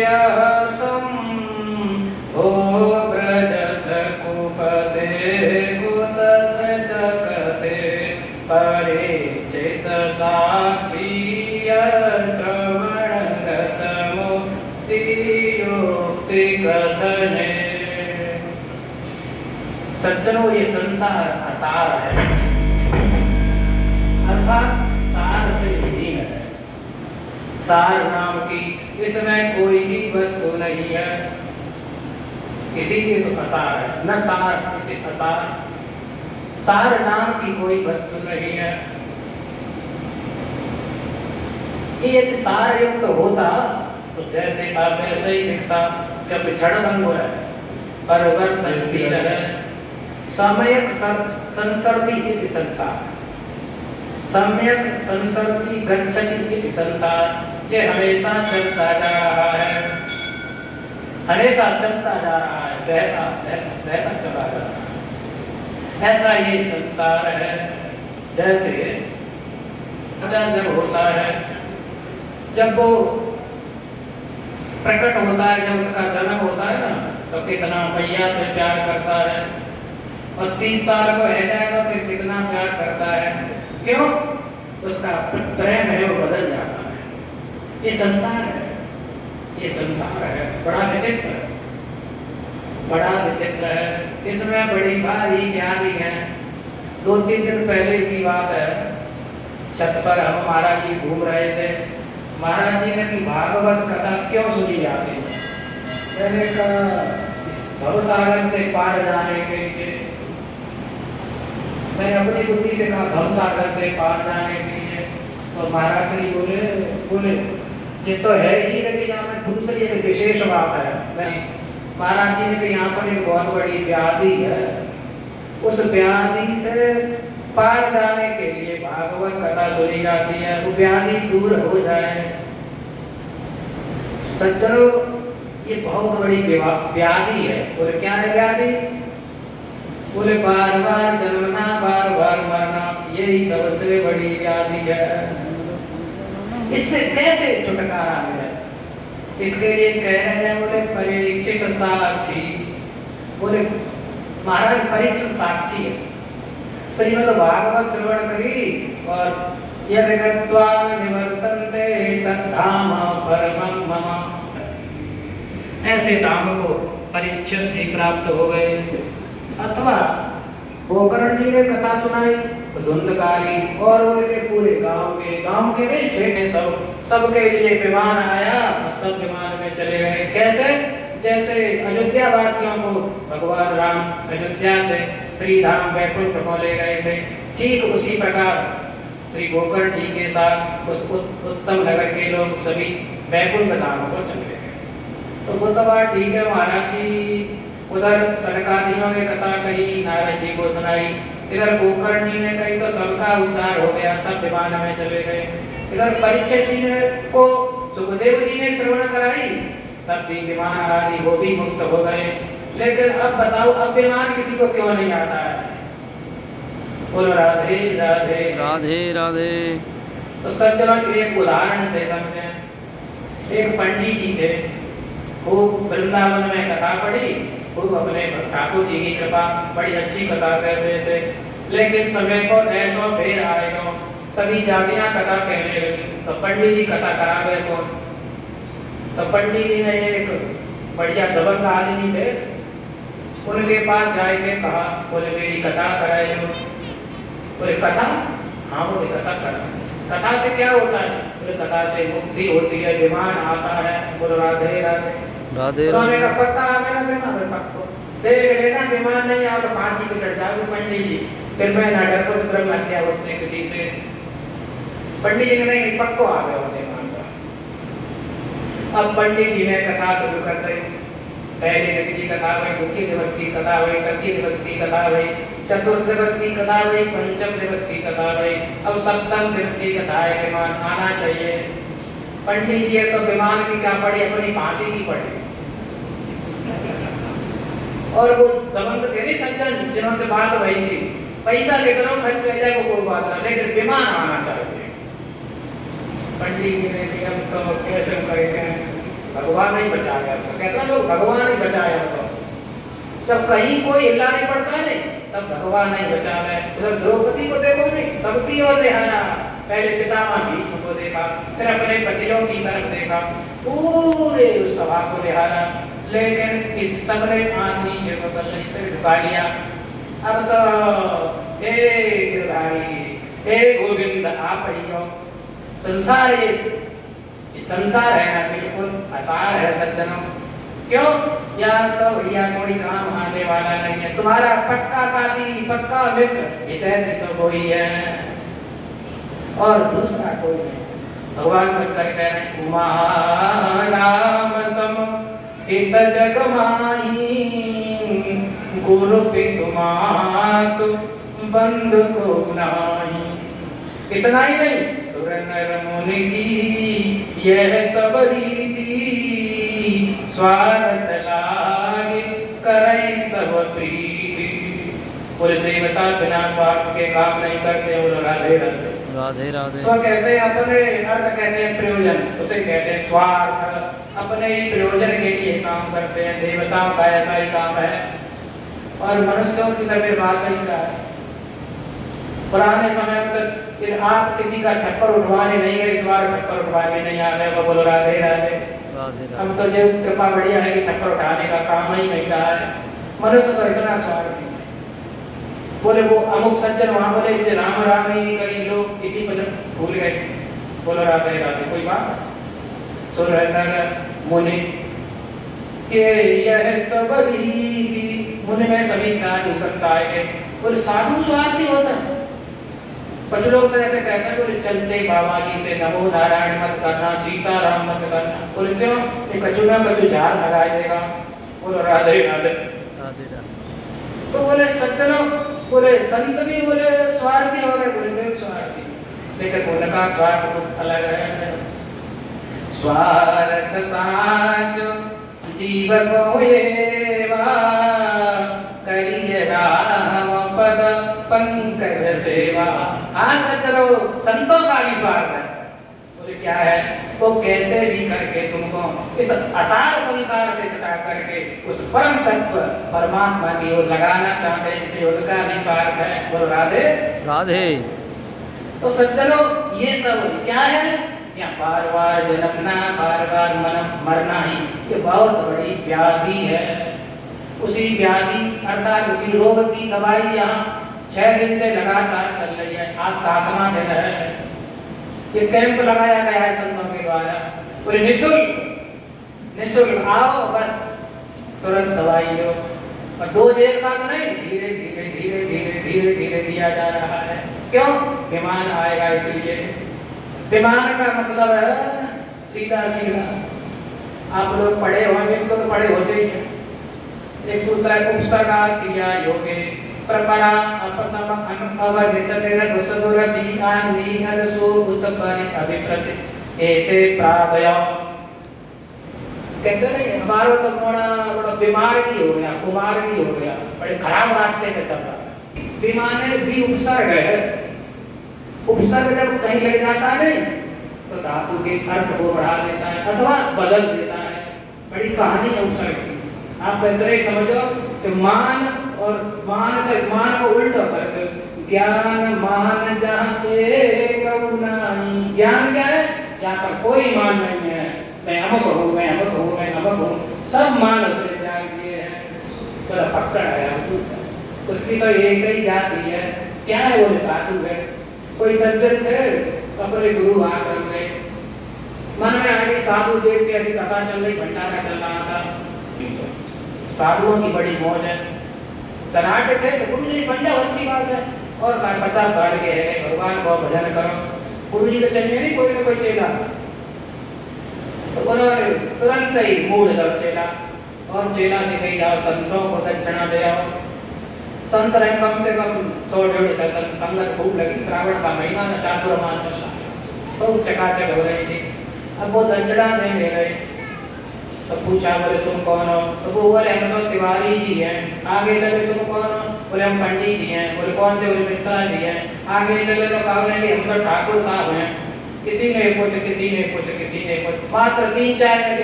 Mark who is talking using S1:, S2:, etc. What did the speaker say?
S1: व्यहतम ओ व्रजत कुपते कुतस्य जगते परिचित साक्षी श्रवणगत मुक्ति युक्ति कथने। सज्जनों, ये संसार असार है, अर्थात सार से हीन है। सार नाम की इसमें कोई भी वस्तु नहीं है, इसीलिए तो असार है। न सार इति असार, सार नाम की कोई वस्तु नहीं है। ये यदि सार युक्त होता तो जैसे का वैसे ही दिखता। जब क्षण भंग है, परिवर्तनशील है, सम्यक संसरति इति संसार, सम्यक संसरति गच्छति इति संसार। ये हमेशा चलता जा रहा है, हमेशा चलता जा रहा है, बहता बहता बहता चला जा रहा है। ऐसा ये संसार है। जैसे बच्चा जब होता है, जब वो प्रकट होता है, जब उसका जन्म होता है ना, तो कितना मैया से प्यार करता है, और 30 साल को रह जाएगा फिर कितना प्यार करता है। क्यों? उसका प्रेम है वो बदल जाता है। ये संसार है, ये संसार है। बड़ा विचित्र है, बड़ा विचित्र है। इसमें बड़ी भारी ज्ञानी है। 2-3 दिन पहले की बात है, छत पर हम महाराज जी घूम रहे थे। महाराज जी ने कि भागवत कथा क्यों सुनी जाती है? मैंने कहा भवसागर से पार जाने के लिए। मैंने अपनी बुद्धि से कहा भवसागर से पार जाने के लिए, तो महाराज श्री बोले ये तो है ही, लेकिन यहाँ में दूसरी एक विशेष बात है। महाराज जी ने कि यहाँ पर एक बहुत बड़ी व्याधि है, उस व्याधि से पार जाने के लिए भागवत कथा सुनी जाती है, वो व्याधि दूर हो जाए। सज्जनों, ये बहुत बड़ी व्याधि है। बोले क्या है व्याधि? बोले बार बार जन्मना, बार बार मरना, यही सबसे बड़ी व्याधि है। इससे कैसे छुटकारा मिले? इसके लिए कह रहे हैं, बोले परीक्षित साक्षी। बोले महाराज परीक्षित साक्षी है। श्रीमद् भागवत श्रवण करी और यदि गत्वा निवर्तन्ते तद्धाम परमं मम, ऐसे धाम को परीक्षित जी प्राप्त हो गए। अथवा गोकर्ण जी ने कथा सुनाई धुंधकारी, और उनके पूरे गांव के नहीं छेड़े सबके लिए विमान आया, सब विमान में चले गए। कैसे? जैसे अयोध्या वासियों को भगवान राम अयोध्या से श्री धाम वैकुंठ को ले गए थे, ठीक उसी प्रकार श्री गोकर्ण जी के साथ उस उत्तम नगर के लोग सभी वैकुंठ धाम को चले गए। तो वो तो बात ठीक है। महाराज जी उधर सरकारियों ने कथा कही, नारद जी को सुनाई, इधर गोकर्ण जी ने कही, तो सबका उद्धार हो गया, सब विमान में चले गए। इधर परीक्षित जी ने को सुखदेव जी ने श्रवण कराई, तब भी विमान आदि वो भी मुक्त हो गए। लेकिन अब बताओ, अब विमान किसी को क्यों नहीं आता है? बोलो राधे राधे
S2: राधे राधे।
S1: तो सज्जनों, एक उदाहरण से समझें। एक पंडित जी थे, खूब वृंदावन में कथा पढ़ी, खूब अपने ठाकुर जी की कृपा, बड़ी अच्छी कथा कहते थे। लेकिन समय को ऐसा भेद आएगा, सभी जातियां कथा कहने लगी, तो पंडित जी कथा करा गए कौन? तो पंडित जी ने एक बढ़िया दबंग आदमी थे, उनके पास जाके कहा, बोले मेरी कथा कराए दो। बोले कथा? हाँ, बोले कथा करा। कथा से क्या होता है? बोले कथा से मुक्ति होती है, विमान आता है। बोलो राधे राधे
S2: राधे
S1: राधे। पक्का आ गया विमान? पक्को देख लेना, विमान नहीं आओ तो फांसी पे चढ़ जाओगे पंडित जी, फिर मैं ना डरपो ब्रह्म हत्या उससे किसी से। पंडित जी ने नहीं, पक्को आ गया विमान का। अब पंडित जी ने कथा शुरू कर दी। पहले दिन की कथा हुई, मुख्य दिवस की कथा हुई, तृतीय दिवस की कथा हुई, चतुर्थ दिवस की कथा हुई, पंचम दिवस की कथा हुई, अब सप्तम दिवस की कथा है, विमान आना चाहिए। पंडित जी तो विमान की क्या पड़ी, अपनी फांसी की पड़ी। और वो दबंग थे नहीं सज्जन, जिन्होंने बात वही थी, पैसा कितना खर्च हो जाए वो कोई बात नहीं, लेकिन विमान आना चाहिए। पंडित जी ने अब तो कैसे करेंगे, भगवान ही बचाया। तो कहता लोग भगवान ही बचाया। तो जब कहीं कोई हिला नहीं पड़ता नहीं, तब भगवान नहीं बचा रहे। जब द्रौपदी को देखो नहीं, सबकी ओर देखा, पहले पितामह भीष्म को देखा, फिर अपने पतियों की तरफ देखा, पूरे उस सभा को निहारा, लेकिन इस सबने आंख नीचे को कर सिर झुका लिया। अब तो हे गिरधारी, हे गोविंद, आप ही हो। संसार ये संसार है ना, बिल्कुल आसार है सज्जनों। क्यों? या तो भैया कोई काम आने वाला नहीं है, तुम्हारा पक्का साथी, पक्का मित्र हितै से तो कोई है और दूसरा कोई नहीं। भगवान शंकर कह रहे उमा राम सम हित जग माही, गुरु पितु मातु बंधु को नाही। इतना ही नहीं, सुर नर मुनि की यह सब रीति, स्वार्थ लागे करें सब प्रीति। बोले देवता बिना स्वार्थ के काम नहीं करते। बोलो राधे राधे
S2: राधे राधे।
S1: स्व कहते हैं अपने, अर्थ कहते हैं प्रयोजन, उसे कहते हैं स्वार्थ। अपने ही प्रयोजन के लिए काम करते हैं। देवताओं का ऐसा ही काम है और मनुष्यों की तरह बात नहीं का है। पुराने समय तक आप किसी का छप्पर उठवाने नहीं गए, तुम्हारा छप्पर उठवाने नहीं आ रहे। बोलो राधे राधे। हम तो जो कृपा बढ़िया है कि छप्पर उठाने का काम ही नहीं रहा है। मनुष्य तो इतना स्वार्थी। बोले वो अमुक सज्जन वहां बोले मुझे राम राम ही करी, लोग इसी पर भूल गए। बोलो राधे राधे। कोई बात? सुर नर मुनि के यह सब रीति, मुनि में सभी साधु संत आए। बोले साधु स्वार्थी होता है? कुछ लोग तो ऐसे कहते हैं, बोले चलते बाबा जी से नमो नारायण मत करना, सीताराम मत करना। बोले क्यों? ये कछु ना कछु झाड़ लगा देगा। बोलो राधे राधे। तो बोले सज्जनों, बोले संत भी बोले स्वार्थी हो गए। बोले स्वार्थी, लेकिन उनका स्वार्थ कुछ अलग है। स्वार्थ साच जीव को एवा, करिए राम पद पंकज सेवा। हाँ सज्जनों, संतों का भी स्वार्थ है। बोले क्या है? वो कैसे भी करके तुमको इस असार संसार से हटा करके उस परम तत्व परमात्मा की ओर लगाना चाहते हैं, जिसे उनका भी स्वार्थ है। बोलो राधे
S2: राधे।
S1: तो सज्जनों, ये सब क्या है? या बार बार जन्मना, बार बार मरना ही ये बहुत बड़ी व्याधि है। उसी व्याधि अर्थात उसी रोग की दवाई यहाँ 6 दिन से लगातार चल रही है। आज 7वां दिन है। ये कैंप लगाया गया है संतों के द्वारा। पूरे निःशुल्क आओ, बस तुरंत दवाई लो। और डोज एक साथ नहीं, धीरे धीरे धीरे धीरे धीरे धीरे दिया जा रहा है। क्यों? विमान आएगा इसलिए। विमान का मतलब है सीधा सीधा। आप लोग पढ़े होंगे तो पढ़े होते ही हैं। एक सूत्र है उपसर्गा क्रिया योगे प्रपरा अपसम अनुभव निसर्ग दुसदुरति आनि हरसो उत्परि अभिप्रति एते प्रादय। कहते नहीं हमारा तो बड़ा बीमार भी हो गया, कुमार भी हो गया, बड़े खराब रास्ते पे चल रहा है। बीमार भी उपसर्ग है। उपसर्ग जब कहीं लग जाता है नहीं, तो धातु के अर्थ को बढ़ा देता है अथवा बदल देता है। बड़ी कहानी है उपसर्ग की। आप बेहतर ही समझो कि मान और मान से मान को उल्टा करके ज्ञान मान जहाँ एक नहीं। ज्ञान क्या है? जहाँ पर कोई मान नहीं है। मैं अमुक हूँ, मैं अमुक हूँ, मैं अमुक हूँ, सब मान से त्याग दिए हैं। बड़ा पकड़ है उसकी तो एक ही जाति है। क्या है? वो साधु है। कोई सज्जन थे, अपने गुरु आश्रम में मन में आगे साधु देव की ऐसी कथा चल रही, भंडारा चल रहा था। साधुओं की बड़ी मौज है। तनाटे थे तो गुरु जी बन जाओ, अच्छी बात है। और 50 साल के है, भगवान को भजन करो। गुरु जी को चाहिए नहीं कोई ना कोई चेला। तो उन्होंने तुरंत ही मूड कर चेला, और चेला से कही जाओ संतों को दक्षिणा दे आओ। संत रहे कम से कम 100-150 संगत खूब लगी। श्रावण का महीना ना, चातुर्मास चल रहा, खूब चकाचक हो रही थी। अब वो दक्षिणा देने गए तो पूछा, बोले तुम कौन हो? तो वो बोले हम तो तिवारी जी हैं। आगे चले, तुम कौन हो? बोले हम पंडित जी हैं। बोले कौन से? बोले मिश्रा जी हैं। आगे चले तो कहा कि हम तो ठाकुर साहब हैं। किसी ने पूछे, किसी ने पूछे, किसी ने पूछे, मात्र 3-4 ऐसे